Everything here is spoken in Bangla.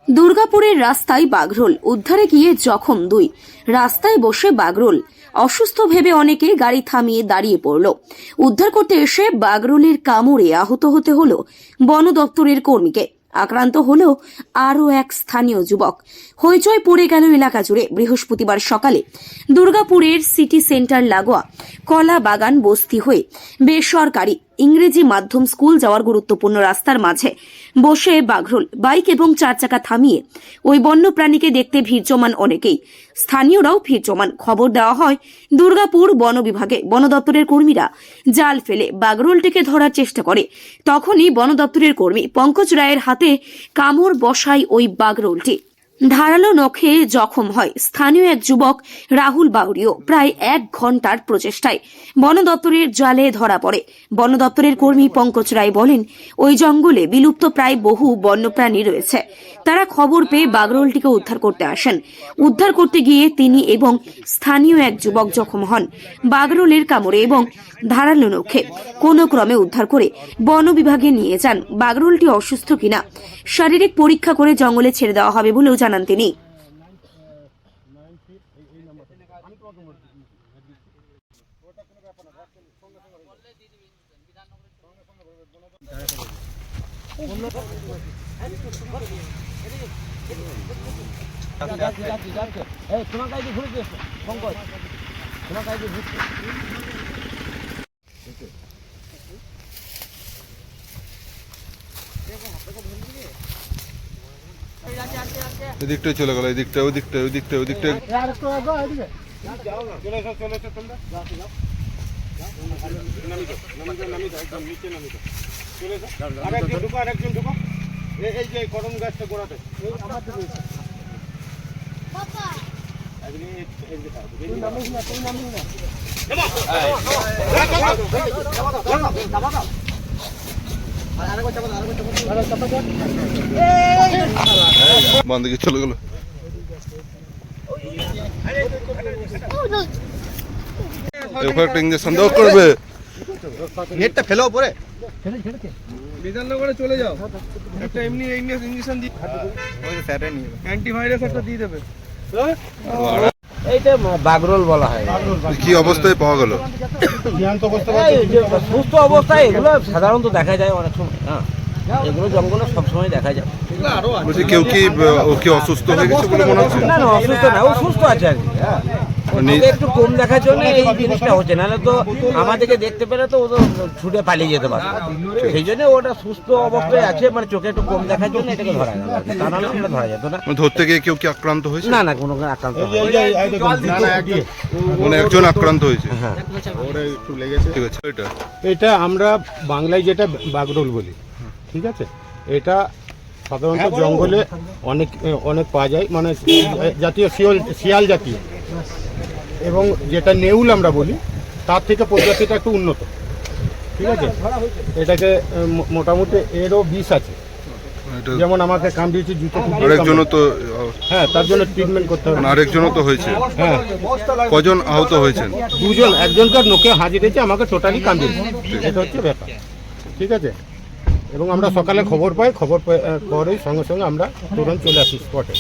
দুর্গাপুরের রাস্তায় বাগরোল, উদ্ধারে গিয়ে জখম 2। রাস্তায় বসে বাগরোল অসুস্থ ভেবে অনেকে গাড়ি থামিয়ে দাঁড়িয়ে পড়ল। উদ্ধার করতে এসে বাগরোলের কামড়ে আহত হতে হলো বন দপ্তরের কর্মীকে। আক্রান্ত হলো আরও এক স্থানীয় যুবক। হইচই পড়ে গেল এলাকা জুড়ে। বৃহস্পতিবার সকালে দুর্গাপুরের সিটি সেন্টার লাগোয়া কলা বাগান বস্তি হয়ে বেসরকারি ইংরেজি মাধ্যম স্কুল যাওয়ার গুরুত্বপূর্ণ রাস্তার মাঝে বসে বাগরোল বাইক এবং 4 চাকা থামিয়ে ওই বন্যপ্রাণীকে দেখতে ভিড় জমান অনেকেই। স্থানীয়রাও ভিড় জমান। খবর দেওয়া হয় দুর্গাপুর বন বিভাগে। বন দপ্তরের কর্মীরা জাল ফেলে বাগরোলটিকে ধরার চেষ্টা করে। তখনই বন দপ্তরের কর্মী পঙ্কজ রায়ের হাতে কামড় বসায় ওই বাগরোলটি। ধারালো নখে জখম হয় স্থানীয় এক যুবক রাহুল বাউরিও। প্রায় 1 ঘন্টার প্রচেষ্টায় বন দপ্তরের জালে ধরা পড়ে। বন দপ্তরের কর্মী পঙ্কজ রায় বলেন, ওই জঙ্গলে বিলুপ্ত প্রায় বহু বন্যপ্রাণী রয়েছে। তারা খবর পেয়ে বাগরোলটিকে উদ্ধার করতে আসেন। উদ্ধার করতে গিয়ে তিনি এবং স্থানীয় এক যুবক জখম হন বাগরোলের কামড়ে এবং ধারালো নখে। কোনো ক্রমে উদ্ধার করে বন বিভাগে নিয়ে যান। বাগরোলটি অসুস্থ কিনা শারীরিক পরীক্ষা করে জঙ্গলে ছেড়ে দেওয়া হবে বলেও জানান তিনি। এদিকটাই চলে গেল, এদিকটা ওদিকটা ওদিকটা ওদিকটা। বান্ধবী চলে গেল। সন্দেহ করবে নেটটা ফেলো পরে বিধাননগরে চলে যাও, একটা এমনি ইঞ্জেকশন দিয়ে অ্যান্টিভাইরাস একটা দিয়ে দেবে। এইটা বাগরোল বলা হয়। কি অবস্থায় পাওয়া গেল? সুস্থ অবস্থায় এগুলো সাধারণত দেখা যায় অনেক সময়। হ্যাঁ, এগুলো জঙ্গলে সবসময় দেখা যায়। বলছি কেউ কি ও কি অসুস্থ হয়ে গেছে বলে মনে হচ্ছে? না না, অসুস্থ না, ও সুস্থ আছে আর কি। হ্যাঁ, ওকে একটু কম দেখার জন্য এই জিনিসটা হচ্ছে, নাহলে তো আমাদেরকে দেখতে পেলে তো ও তো ছুটে পালিয়ে যেতে পারে। সেই জন্য ওটা সুস্থ অবস্থায় আছে, মানে চোখে একটু কম দেখার জন্য এটাকে ধরা গেল। তা নাহলে এটা ধরা যেত না। ধরতে গিয়ে কেউ কি আক্রান্ত হয়েছে? না না, কোনো আক্রান্ত হয়নি। মানে একজন আক্রান্ত হয়েছে। হ্যাঁ, একটু লেগেছে। ঠিক আছে। এটা আমরা বাংলায় যেটা বাগরোল বলি, ঠিক আছে। এটা সাধারণত জঙ্গলে অনেক অনেক পাওয়া যায়, মানে জাতীয় শিয়াল জাতীয়, এবং যেটা নেউল আমরা বলি তার থেকে প্রজাতিটা একটু উন্নত, ঠিক আছে। এটাকে মোটামুটি এরও বিষ আছে, যেমন আমাকে কামড়িয়েছে জুতো। আরেকজনও তো, হ্যাঁ, তার জন্য ট্রিটমেন্ট করতে হবে। আরেকজনও তো হয়েছে। হ্যাঁ, কজন আহত হয়েছেন? 2 জন। একজনকার নোকে হাজির হয়েছে, আমাকে টোটালি কামড়িয়েছে। এটা হচ্ছে ব্যাপার, ঠিক আছে। এবং আমরা সকালে খবর পাই, খবর পরেই সঙ্গে সঙ্গে আমরা তুরন্ত চলে আসি স্পটে।